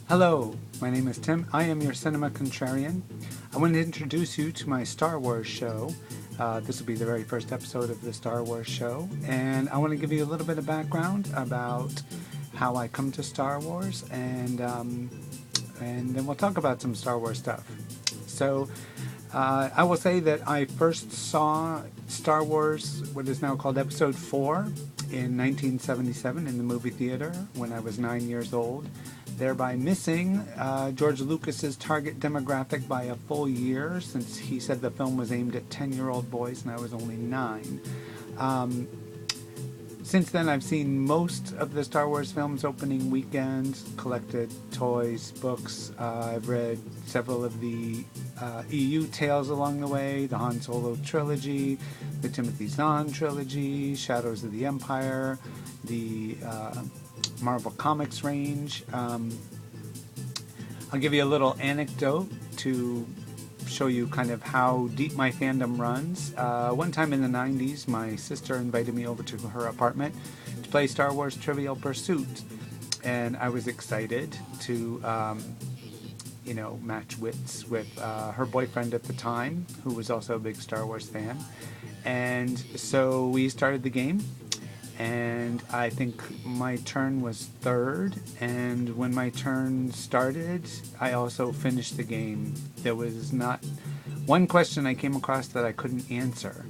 Hello, my name is Tim. I am your cinema contrarian. I want to introduce you to my Star Wars show. This will be the very first episode of the Star Wars show, and I want to give you a little bit of background about how I come to Star Wars, and then we'll talk about some Star Wars stuff. So, I will say that I first saw Star Wars, what is now called Episode 4, in 1977 in the movie theater when I was 9 years old, thereby missing George Lucas's target demographic by a full year, since he said the film was aimed at 10-year-old boys and I was only 9. Since then, I've seen most of the Star Wars films opening weekend, collected toys, books. I've read several of the EU tales along the way, the Han Solo trilogy, the Timothy Zahn trilogy, Shadows of the Empire, the Marvel Comics range. I'll give you a little anecdote to show you kind of how deep my fandom runs. One time in the 90s, my sister invited me over to her apartment to play Star Wars Trivial Pursuit, and I was excited to match wits with her boyfriend at the time, who was also a big Star Wars fan. And so we started the game, and I think my turn was third, and when my turn started, I also finished the game. There was not one question I came across that I couldn't answer,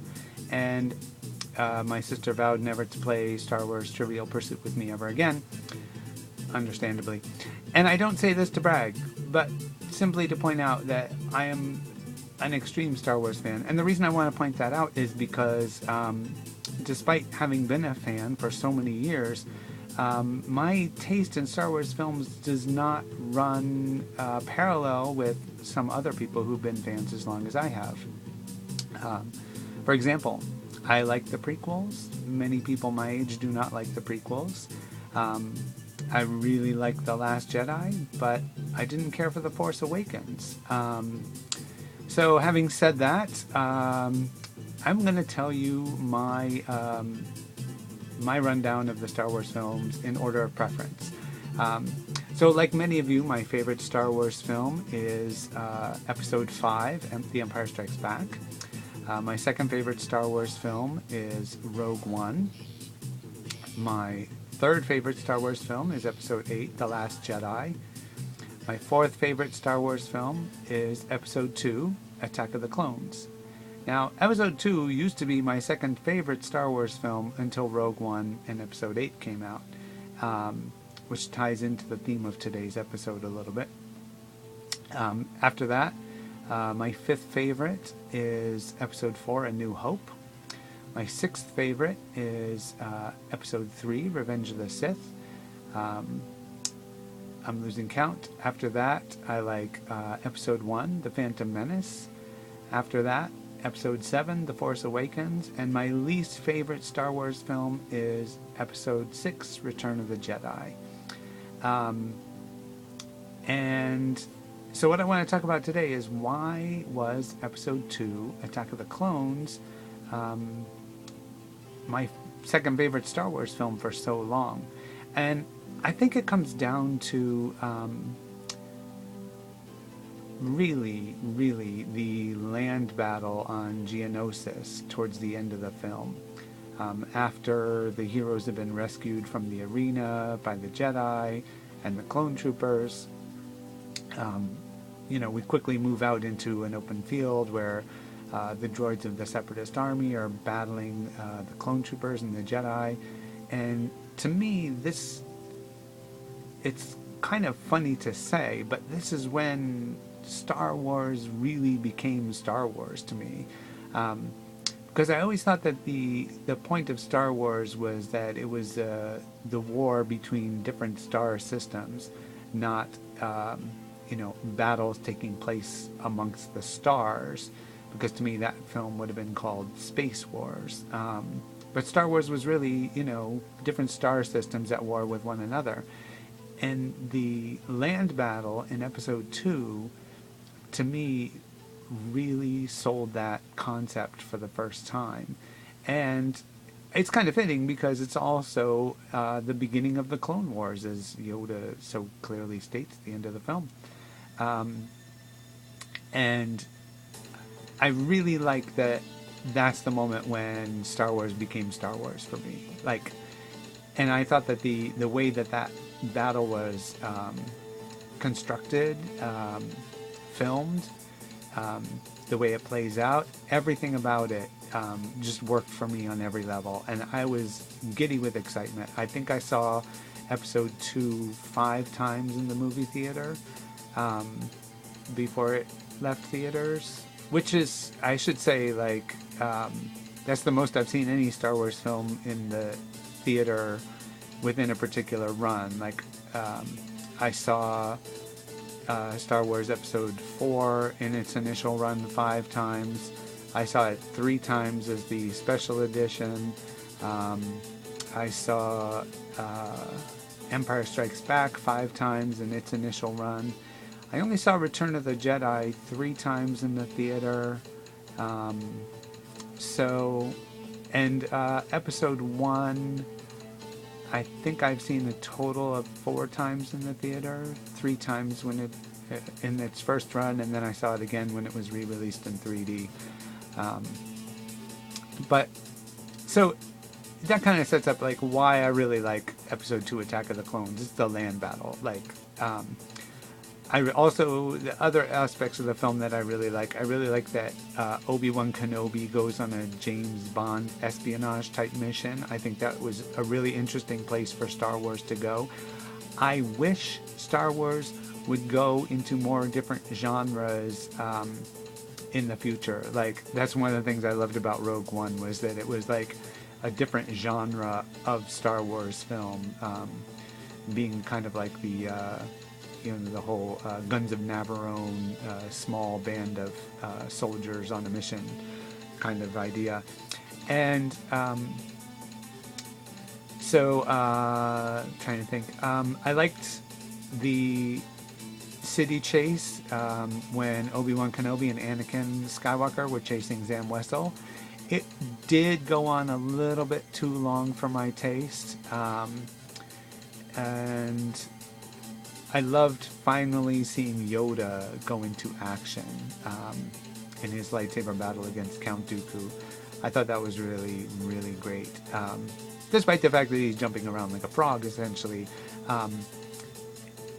and my sister vowed never to play Star Wars Trivial Pursuit with me ever again, understandably. And I don't say this to brag, but simply to point out that I am an extreme Star Wars fan. And the reason I want to point that out is because despite having been a fan for so many years, my taste in Star Wars films does not run parallel with some other people who've been fans as long as I have. For example, I like the prequels. Many people my age do not like the prequels. I really like The Last Jedi, but I didn't care for The Force Awakens. So having said that, I'm going to tell you my rundown of the Star Wars films in order of preference. So like many of you, my favorite Star Wars film is Episode 5, The Empire Strikes Back. My second favorite Star Wars film is Rogue One. My third favorite Star Wars film is Episode 8, The Last Jedi. My fourth favorite Star Wars film is Episode 2, Attack of the Clones. Now, Episode 2 used to be my second favorite Star Wars film until Rogue One and Episode 8 came out, which ties into the theme of today's episode a little bit. After that, my fifth favorite is Episode 4, A New Hope. My sixth favorite is Episode 3, Revenge of the Sith. I'm losing count. After that, I like Episode 1, The Phantom Menace. After that, Episode 7, The Force Awakens. And my least favorite Star Wars film is Episode 6, Return of the Jedi. And so what I want to talk about today is why was Episode 2, Attack of the Clones, my second favorite Star Wars film for so long. And I think it comes down to really the land battle on Geonosis towards the end of the film. After the heroes have been rescued from the arena by the Jedi and the clone troopers, we quickly move out into an open field where the droids of the Separatist army are battling the clone troopers and the Jedi. And to me, it's kind of funny to say, but this is when Star Wars really became Star Wars to me. Because I always thought that the point of Star Wars was that it was the war between different star systems, not battles taking place amongst the stars, because to me that film would have been called Space Wars. But Star Wars was really, different star systems at war with one another. And the land battle in Episode 2, to me, really sold that concept for the first time. And it's kind of fitting because it's also the beginning of the Clone Wars, as Yoda so clearly states at the end of the film. Um, and I really like that that's the moment when Star Wars became Star Wars for me. Like, and I thought that the way that that battle was constructed, filmed, um, the way it plays out, everything about it just worked for me on every level, and I was giddy with excitement. I think I saw Episode 2 5 times in the movie theater before it left theaters, which is, I should say, like, that's the most I've seen any Star Wars film in the theater within a particular run. Like, I saw Star Wars Episode 4 in its initial run 5 times. I saw it 3 times as the special edition. I saw Empire Strikes Back 5 times in its initial run. I only saw Return of the Jedi 3 times in the theater. And Episode 1, I think I've seen a total of 4 times in the theater. 3 times when it in its first run, and then I saw it again when it was re-released in 3D. But so that kind of sets up like why I really like Episode 2 Attack of the Clones. It's the land battle. Like, I also, the other aspects of the film that I really like that Obi-Wan Kenobi goes on a James Bond espionage type mission. I think that was a really interesting place for Star Wars to go. I wish Star Wars would go into more different genres in the future. Like, that's one of the things I loved about Rogue One, was that it was like a different genre of Star Wars film, being kind of like the the whole Guns of Navarone, small band of soldiers on a mission kind of idea. And trying to think, I liked the city chase when Obi-Wan Kenobi and Anakin Skywalker were chasing Zam Wesell. It did go on a little bit too long for my taste, and I loved finally seeing Yoda go into action in his lightsaber battle against Count Dooku. I thought that was really, really great. Despite the fact that he's jumping around like a frog, essentially,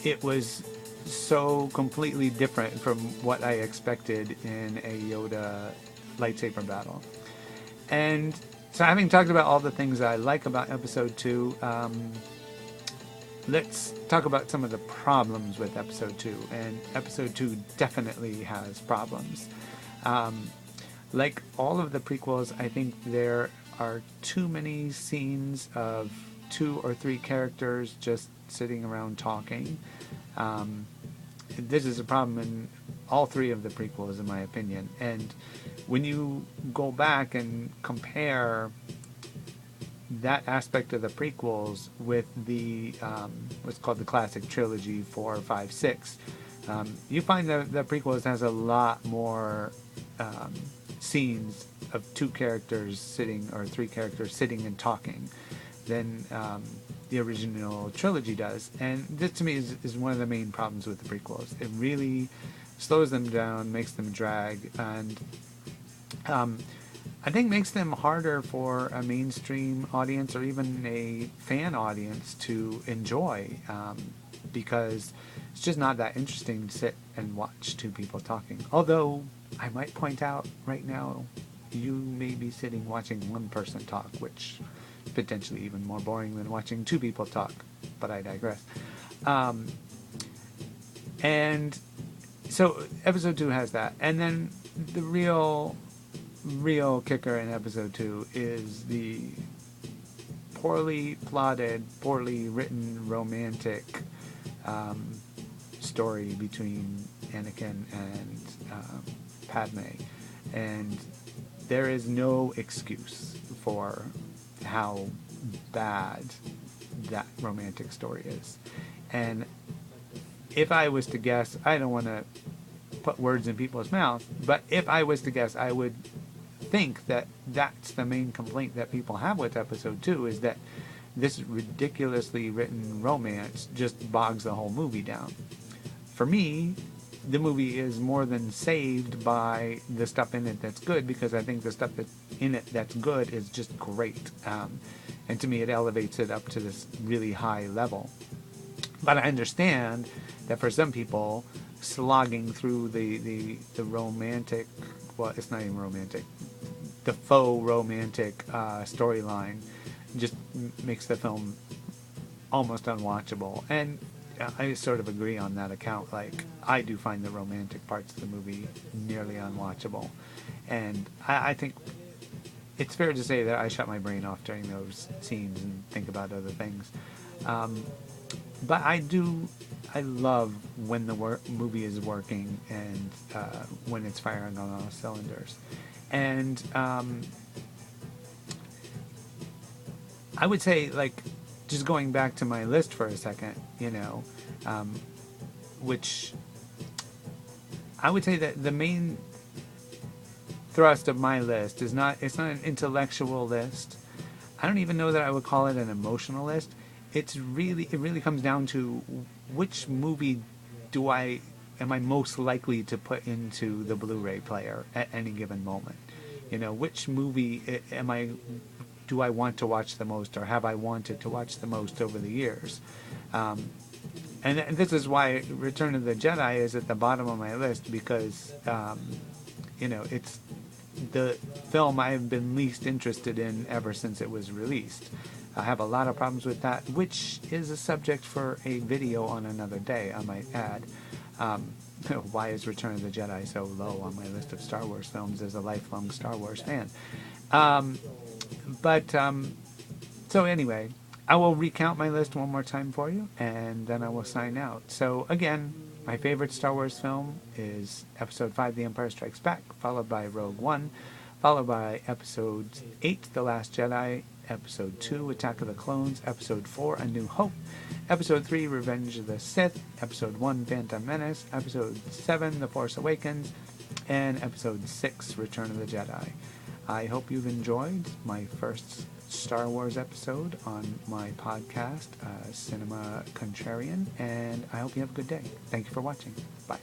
it was so completely different from what I expected in a Yoda lightsaber battle. And so, having talked about all the things I like about Episode 2, let's talk about some of the problems with Episode 2. And Episode 2 definitely has problems. Like all of the prequels, I think there are too many scenes of 2 or 3 characters just sitting around talking. This is a problem in all 3 of the prequels, in my opinion. And when you go back and compare that aspect of the prequels with the what's called the classic trilogy 4, 5, 6, you find that the prequels has a lot more scenes of 2 characters sitting, or 3 characters sitting and talking, than the original trilogy does. And this to me is one of the main problems with the prequels. It really slows them down, makes them drag, and I think makes them harder for a mainstream audience or even a fan audience to enjoy, because it's just not that interesting to sit and watch 2 people talking. Although I might point out right now, you may be sitting watching 1 person talk, which is potentially even more boring than watching 2 people talk, but I digress. And so Episode 2 has that. And then the real kicker in Episode 2 is the poorly plotted, poorly written, romantic story between Anakin and Padme. And there is no excuse for how bad that romantic story is. And if I was to guess, I don't want to put words in people's mouths, but if I was to guess, I would think that that's the main complaint that people have with episode 2, is that this ridiculously written romance just bogs the whole movie down. For me, the movie is more than saved by the stuff in it that's good, because I think the stuff that's in it that's good is just great. And to me, it elevates it up to this really high level. But I understand that for some people, slogging through the romantic, well, it's not even romantic, the faux romantic storyline just makes the film almost unwatchable. And I sort of agree on that account. Like, I do find the romantic parts of the movie nearly unwatchable. And I think it's fair to say that I shut my brain off during those scenes and think about other things. But I love when the movie is working and when it's firing on all cylinders. And I would say, like, just going back to my list for a second, which I would say that the main thrust of my list is it's not an intellectual list. I don't even know that I would call it an emotional list. It really comes down to which movie am I most likely to put into the Blu-ray player at any given moment. Which movie do I want to watch the most, or have I wanted to watch the most over the years? And this is why Return of the Jedi is at the bottom of my list, because it's the film I've been least interested in ever since it was released. I have a lot of problems with that, which is a subject for a video on another day, I might add. Why is Return of the Jedi so low on my list of Star Wars films as a lifelong Star Wars fan? So anyway, I will recount my list one more time for you, and then I will sign out. So again, my favorite Star Wars film is Episode 5, The Empire Strikes Back, followed by Rogue One, followed by Episode 8, The Last Jedi, Episode 2, Attack of the Clones, Episode 4, A New Hope, Episode 3, Revenge of the Sith, Episode 1, Phantom Menace, Episode 7, The Force Awakens, and Episode 6, Return of the Jedi. I hope you've enjoyed my first Star Wars episode on my podcast, Cinema Contrarian, and I hope you have a good day. Thank you for watching. Bye.